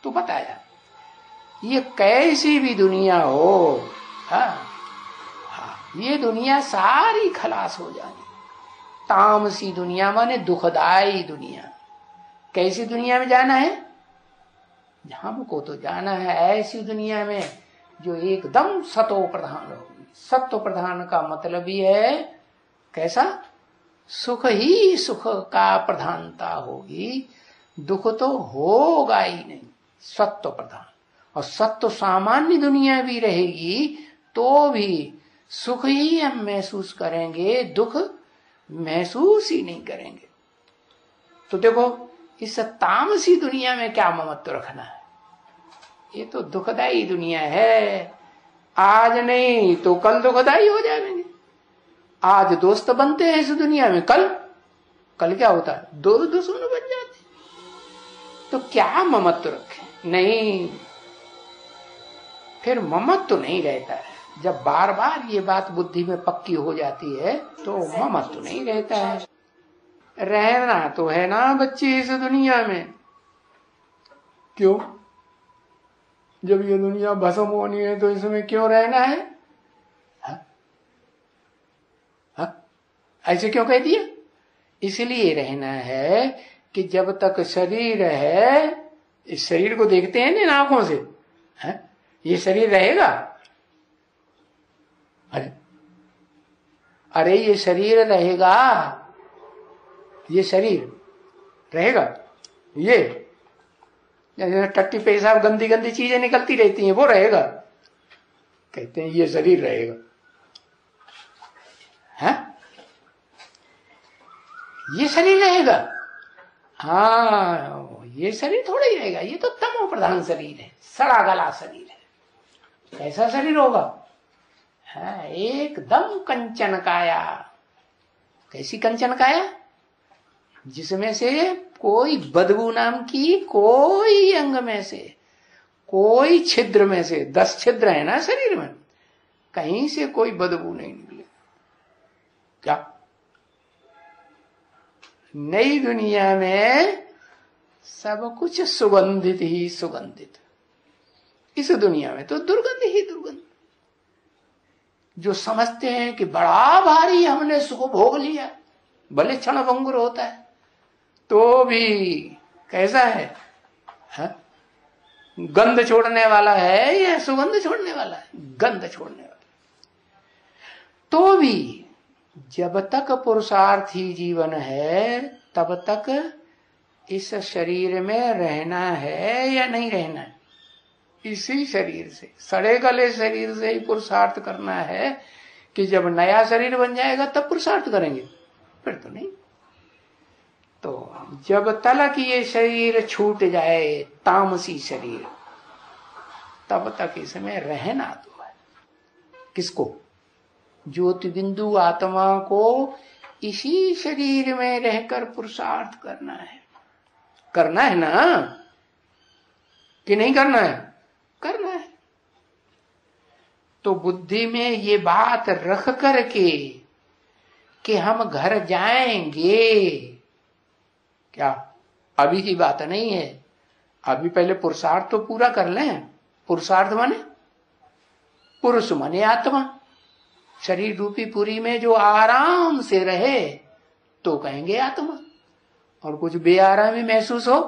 तो बताया ये कैसी भी दुनिया हो, हाँ, ये दुनिया सारी खलास हो जानी। तामसी दुनिया माने दुखदाई दुनिया। कैसी दुनिया में जाना है? हमको तो जाना है ऐसी दुनिया में जो एकदम सतो प्रधान होगी। सत्व प्रधान का मतलब ही है कैसा? सुख ही सुख का प्रधानता होगी, दुख तो होगा ही नहीं। सत्व प्रधान। और सत्व सामान्य दुनिया भी रहेगी तो भी सुख ही हम महसूस करेंगे, दुख महसूस ही नहीं करेंगे। तो देखो इस तामसी दुनिया में क्या ममत्व रखना है? ये तो दुखदाई दुनिया है। आज नहीं तो कल दुखदाई हो जाएंगे। आज दोस्त बनते हैं इस दुनिया में, कल क्या होता है? दो दुश्मन बन जाते। तो क्या ममत्व रखें? नहीं, फिर ममत्व तो नहीं रहता है। जब बार बार ये बात बुद्धि में पक्की हो जाती है तो ममत्व तो नहीं रहता है। रहना तो है ना बच्चे इस दुनिया में। क्यों? जब ये दुनिया भस्म होनी है तो इसमें क्यों रहना है? ऐसे क्यों कह दिया? इसलिए रहना है कि जब तक शरीर है, इस शरीर को देखते हैं ना आंखों से, है? ये शरीर रहेगा? अरे ये शरीर रहेगा, ये शरीर रहेगा। ये टट्टी पेशाब गंदी गंदी चीजें निकलती रहती हैं, वो रहेगा? कहते हैं ये शरीर रहेगा। है? ये शरीर रहेगा? हाँ, ये शरीर थोड़ा ही रहेगा। ये तो तमो प्रधान शरीर है, सड़ा गला शरीर है। कैसा शरीर होगा? है एकदम कंचन काया। कैसी कंचन काया? जिसमें से कोई बदबू नाम की कोई अंग में से, कोई छिद्र में से, 10 छिद्र है ना शरीर में, कहीं से कोई बदबू नहीं निकले। क्या? नई दुनिया में सब कुछ सुगंधित ही सुगंधित। इस दुनिया में तो दुर्गंध ही दुर्गंध। जो समझते हैं कि बड़ा भारी हमने सुख भोग लिया, भले क्षण भंगुर होता है तो भी कैसा है? हा? गंध छोड़ने वाला है या सुगंध छोड़ने वाला है? गंध छोड़ने वाला। तो भी जब तक पुरुषार्थी जीवन है तब तक इस शरीर में रहना है या नहीं रहना है? इसी शरीर से, सड़े गले शरीर से ही पुरुषार्थ करना है कि जब नया शरीर बन जाएगा तब पुरुषार्थ करेंगे? फिर तो नहीं। तो जब तक ये शरीर छूट जाए, तामसी शरीर, तब तक इसमें रहना तो है। किसको? ज्योति बिंदु आत्मा को इसी शरीर में रहकर पुरुषार्थ करना है। करना है ना कि नहीं करना है? करना है। तो बुद्धि में ये बात रख करके कि हम घर जाएंगे, क्या अभी की बात नहीं है। अभी पहले पुरुषार्थ तो पूरा कर लें। पुरुषार्थ माने पुरुष माने आत्मा। शरीर रूपी पुरी में जो आराम से रहे तो कहेंगे आत्मा। और कुछ बेआरामी महसूस हो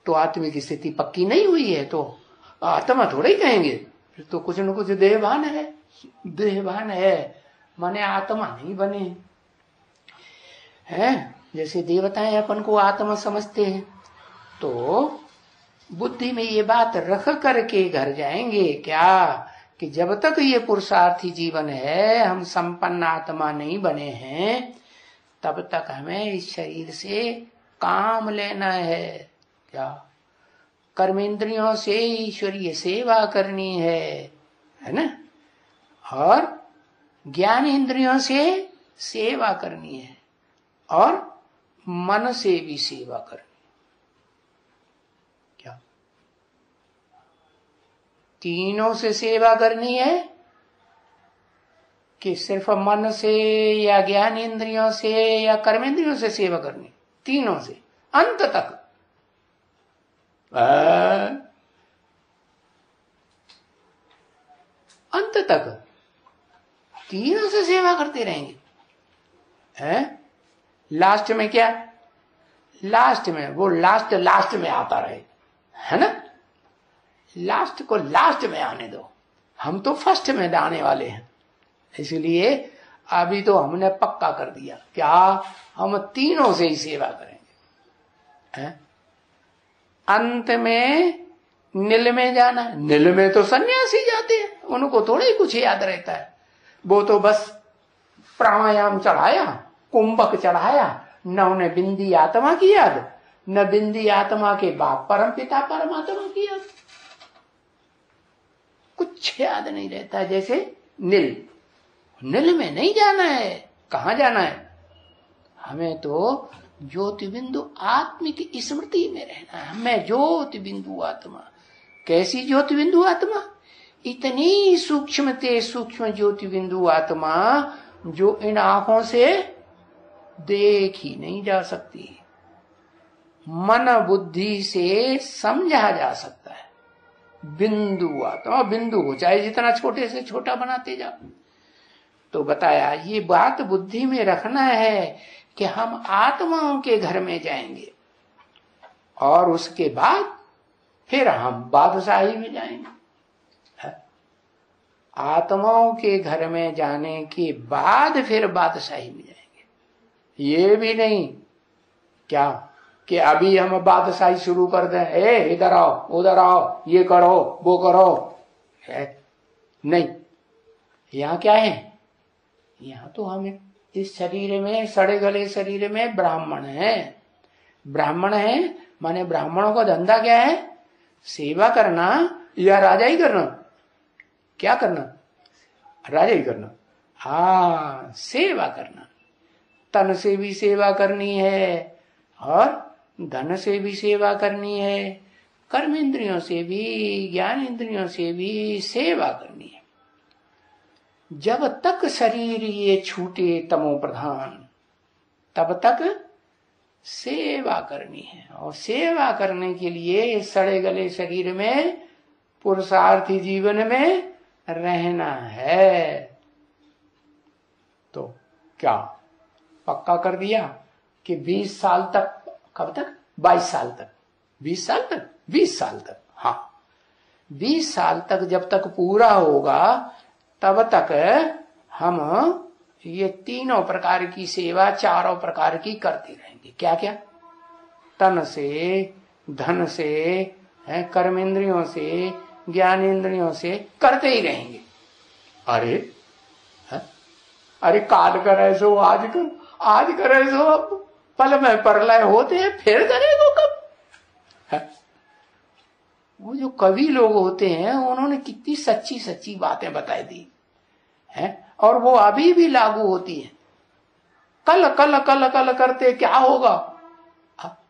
तो आत्मा की स्थिति पक्की नहीं हुई है तो आत्मा थोड़ा ही कहेंगे। फिर तो कुछ न कुछ देहभान है। देहभान है माने आत्मा नहीं बने हैं। जैसे देवताएं अपन को आत्मा समझते हैं, तो बुद्धि में ये बात रख करके घर जाएंगे क्या कि जब तक ये पुरुषार्थी जीवन है, हम संपन्न आत्मा नहीं बने हैं, तब तक हमें इस शरीर से काम लेना है। क्या? कर्मेंद्रियों से ईश्वरीय सेवा करनी है ना? और ज्ञान इंद्रियों से सेवा करनी है और मन से भी सेवा करनी। क्या? तीनों से सेवा करनी है कि सिर्फ मन से या ज्ञान इंद्रियों से या कर्मेंद्रियों से सेवा करनी? तीनों से अंत तक। तक तीनों से सेवा करते रहेंगे। हैं? लास्ट में क्या? लास्ट में वो लास्ट में आता रहे, है ना? लास्ट को लास्ट में आने दो, हम तो फर्स्ट में आने वाले हैं। इसलिए अभी तो हमने पक्का कर दिया क्या, हम तीनों से ही सेवा करेंगे। हैं? अंत में नील में जाना, नील में तो सन्यासी जाते हैं, उनको थोड़ा ही कुछ याद रहता है। वो तो बस प्राणायाम चढ़ाया, कुंभक चढ़ाया, न उन्हें बिंदी आत्मा की याद, न बिंदी आत्मा के बाप परम पिता परमात्मा की याद, कुछ याद नहीं रहता। जैसे नील, नील में नहीं जाना है। कहां जाना है? हमें तो ज्योति बिंदु आत्मिक स्मृति में रहना है। मैं ज्योति बिंदु आत्मा। कैसी ज्योति बिंदु आत्मा? इतनी सूक्ष्म ज्योति बिंदु आत्मा जो इन आंखों से देखी नहीं जा सकती, मन बुद्धि से समझा जा सकता है। बिंदु आत्मा, बिंदु को चाहे जितना छोटे से छोटा बनाते जाओ। तो बताया ये बात बुद्धि में रखना है कि हम आत्माओं के घर में जाएंगे और उसके बाद फिर हम बादशाही में जाएंगे। आत्माओं के घर में जाने के बाद फिर बादशाही में जाएंगे। ये भी नहीं क्या कि अभी हम बादशाही शुरू कर दें, ए इधर आओ उधर आओ, ये करो वो करो, है नहीं। यहाँ क्या है? यहाँ तो हमें इस शरीर में, सड़े गले शरीर में ब्राह्मण है। ब्राह्मण है माने ब्राह्मणों का धंधा क्या है? सेवा करना या राजा ही करना? क्या करना? राजा ही करना। हाँ, सेवा करना। तन से भी सेवा करनी है और धन से भी सेवा करनी है, कर्म इंद्रियों से भी, ज्ञान इंद्रियों से भी सेवा करनी है। जब तक शरीर ये छूटे तमो प्रधान, तब तक सेवा करनी है। और सेवा करने के लिए सड़े गले शरीर में पुरुषार्थी जीवन में रहना है। तो क्या पक्का कर दिया कि 20 साल तक, कब तक? 22 साल तक, 20 साल तक, 20 साल तक, हाँ 20 साल तक जब तक पूरा होगा तब तक हम ये तीनों प्रकार की सेवा, चारों प्रकार की करते रहेंगे। क्या क्या? तन से, धन से, कर्मेंद्रियों से, ज्ञान इंद्रियों से करते ही रहेंगे। अरे अरे काल करे सो आज कर, आज करे सो अब, पल में प्रलय होते हैं, फिर करेगो कब? है? वो जो कवि लोग होते हैं उन्होंने कितनी सच्ची सच्ची बातें बताई दी हैं, और वो अभी भी लागू होती हैं। कल कल कल कल करते क्या होगा?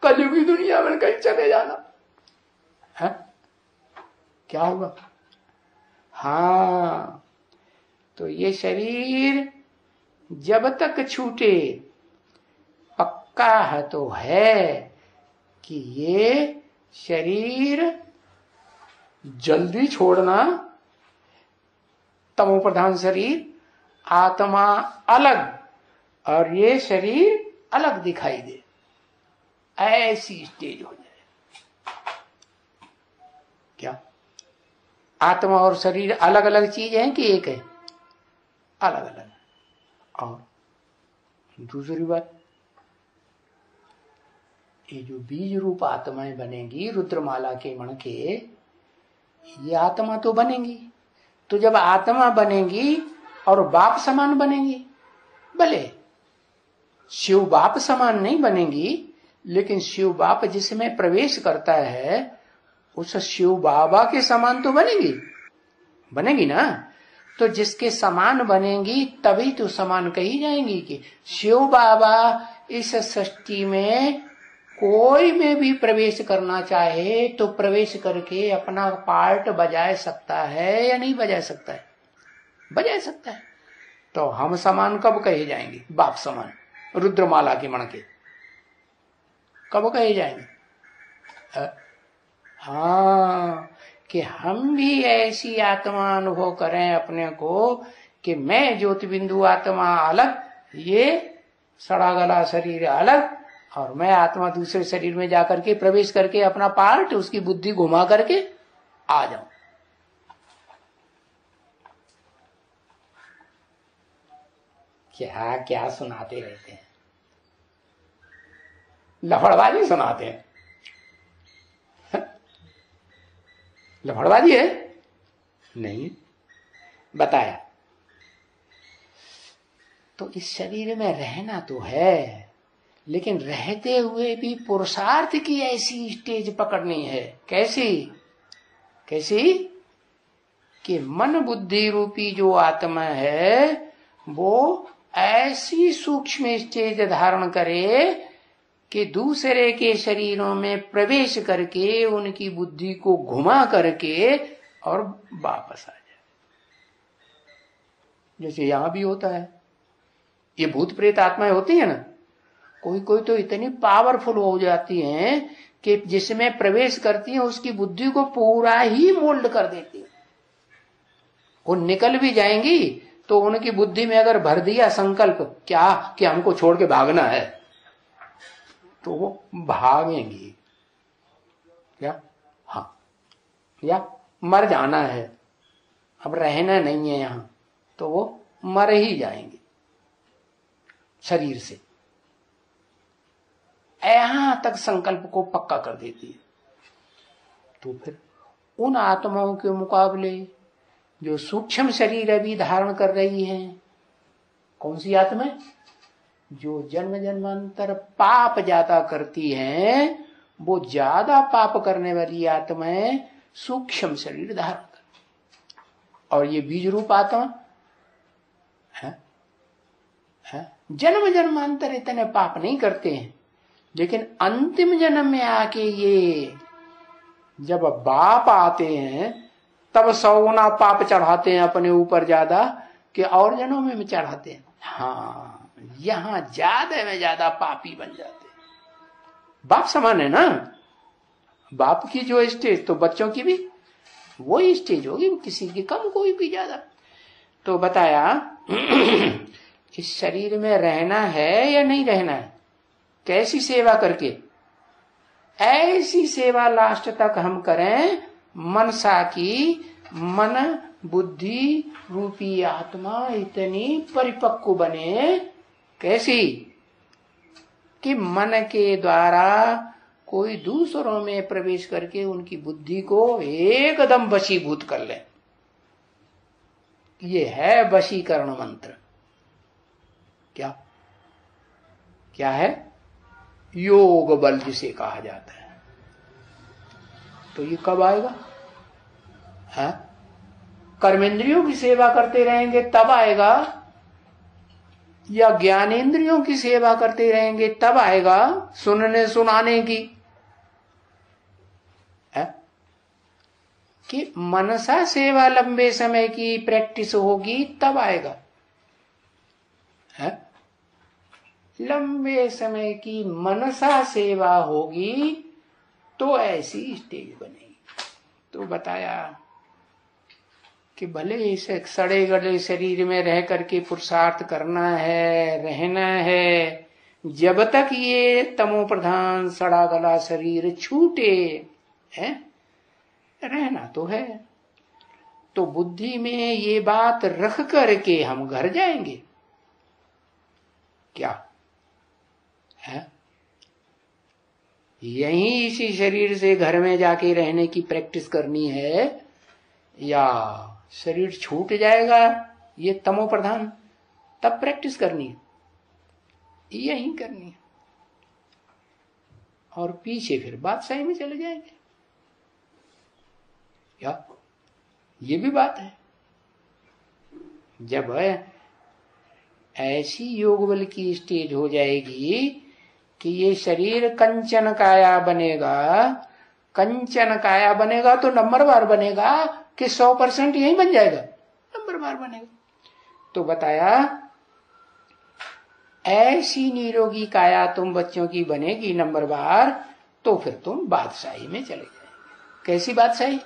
कलयुगी दुनिया में कहीं चले जाना है, क्या होगा? हाँ, तो ये शरीर जब तक छूटे, पक्का है तो है कि ये शरीर जल्दी छोड़ना, तमो प्रधान शरीर, आत्मा अलग और ये शरीर अलग दिखाई दे, ऐसी स्टेज हो जाए। क्या आत्मा और शरीर अलग अलग चीज है कि एक है? अलग अलग। और दूसरी बात, ये जो बीज रूप आत्माएं बनेंगी रुद्रमाला के मण के, ये आत्मा तो बनेंगी। तो जब आत्मा बनेंगी और बाप समान बनेंगी, भले शिव बाप समान नहीं बनेंगी, लेकिन शिव बाप जिसमें प्रवेश करता है उस शिव बाबा के समान तो बनेगी, बनेगी ना। तो जिसके समान बनेंगी तभी तो समान कही जाएंगी कि शिव बाबा इस सृष्टि में कोई में भी प्रवेश करना चाहे तो प्रवेश करके अपना पार्ट बजा सकता है या नहीं बजा सकता है? बजा सकता है। तो हम समान कब कहे जाएंगे? बाप समान रुद्रमाला के मण के कब कहे जाएंगे? हाँ, कि हम भी ऐसी आत्मा अनुभव करें अपने को कि मैं ज्योति बिंदु आत्मा अलग, ये सड़ा गला शरीर अलग, और मैं आत्मा दूसरे शरीर में जाकर के प्रवेश करके अपना पार्ट उसकी बुद्धि घुमा करके आ जाऊं। क्या क्या सुनाते रहते हैं, लफड़बाजी सुनाते हैं। लफड़बाजी है नहीं, बताया तो इस शरीर में रहना तो है, लेकिन रहते हुए भी पुरुषार्थ की ऐसी स्टेज पकड़नी है। कैसी कैसी कि मन बुद्धि रूपी जो आत्मा है वो ऐसी सूक्ष्म स्टेज धारण करे कि दूसरे के शरीरों में प्रवेश करके उनकी बुद्धि को घुमा करके और वापस आ जाए। जैसे यहां भी होता है, ये भूत प्रेत आत्माएं होती है ना, कोई कोई तो इतनी पावरफुल हो जाती हैं कि जिसमें प्रवेश करती हैं उसकी बुद्धि को पूरा ही मोल्ड कर देती है। वो निकल भी जाएंगी तो उनकी बुद्धि में अगर भर दिया संकल्प क्या कि हमको छोड़ के भागना है, तो वो भागेंगी क्या, हाँ, या मर जाना है, अब रहना नहीं है यहां, तो वो मर ही जाएंगे शरीर से। यहां तक संकल्प को पक्का कर देती है। तो फिर उन आत्माओं के मुकाबले जो सूक्ष्म शरीर अभी धारण कर रही हैं, कौन सी आत्मा, जो जन्म जन्मांतर पाप ज्यादा करती हैं, वो ज्यादा पाप करने वाली आत्माएं सूक्ष्म शरीर धारण कर, और ये बीज रूप आत्मा है, जन्म जन्मांतर इतने पाप नहीं करते हैं, लेकिन अंतिम जन्म में आके ये जब बाप आते हैं तब 100 गुना पाप चढ़ाते हैं अपने ऊपर ज्यादा कि और जन्मों में चढ़ाते हैं। हाँ, यहां ज्यादा में ज्यादा पापी बन जाते हैं। बाप समान है ना, बाप की जो स्टेज तो बच्चों की भी वही स्टेज होगी, किसी की कम कोई भी ज्यादा। तो बताया इस शरीर में रहना है या नहीं रहना है, कैसी सेवा करके, ऐसी सेवा लास्ट तक हम करें मनसा की, मन बुद्धि रूपी आत्मा इतनी परिपक्व बने, कैसी कि मन के द्वारा कोई दूसरों में प्रवेश करके उनकी बुद्धि को एकदम वशीभूत कर ले। ये है वशीकरण मंत्र। क्या क्या है, योग बल जिसे कहा जाता है। तो ये कब आएगा, है कर्मेंद्रियों की सेवा करते रहेंगे तब आएगा, या ज्ञानेंद्रियों की सेवा करते रहेंगे तब आएगा, सुनने सुनाने की है कि मनसा सेवा लंबे समय की प्रैक्टिस होगी तब आएगा, है लंबे समय की मनसा सेवा होगी तो ऐसी स्टेज बनेगी। तो बताया कि भले इस सड़े गड़े शरीर में रह करके पुरुषार्थ करना है, रहना है, जब तक ये तमो प्रधान सड़ा गला शरीर छूटे है, रहना तो है। तो बुद्धि में ये बात रख करके हम घर जाएंगे क्या, है यहीं इसी शरीर से घर में जाके रहने की प्रैक्टिस करनी है, या शरीर छूट जाएगा ये तमो प्रधान तब प्रैक्टिस करनी है, यही करनी है, और पीछे फिर बादशाही में चले जाएंगे। क्या ये भी बात है, जब ऐसी योग बल की स्टेज हो जाएगी कि ये शरीर कंचन काया बनेगा, कंचन काया बनेगा तो नंबरवार बनेगा कि 100% यही बन जाएगा, नंबरवार बनेगा। तो बताया ऐसी निरोगी काया तुम बच्चों की बनेगी नंबरवार, तो फिर तुम बादशाही में चले जाएंगे। कैसी बादशाही,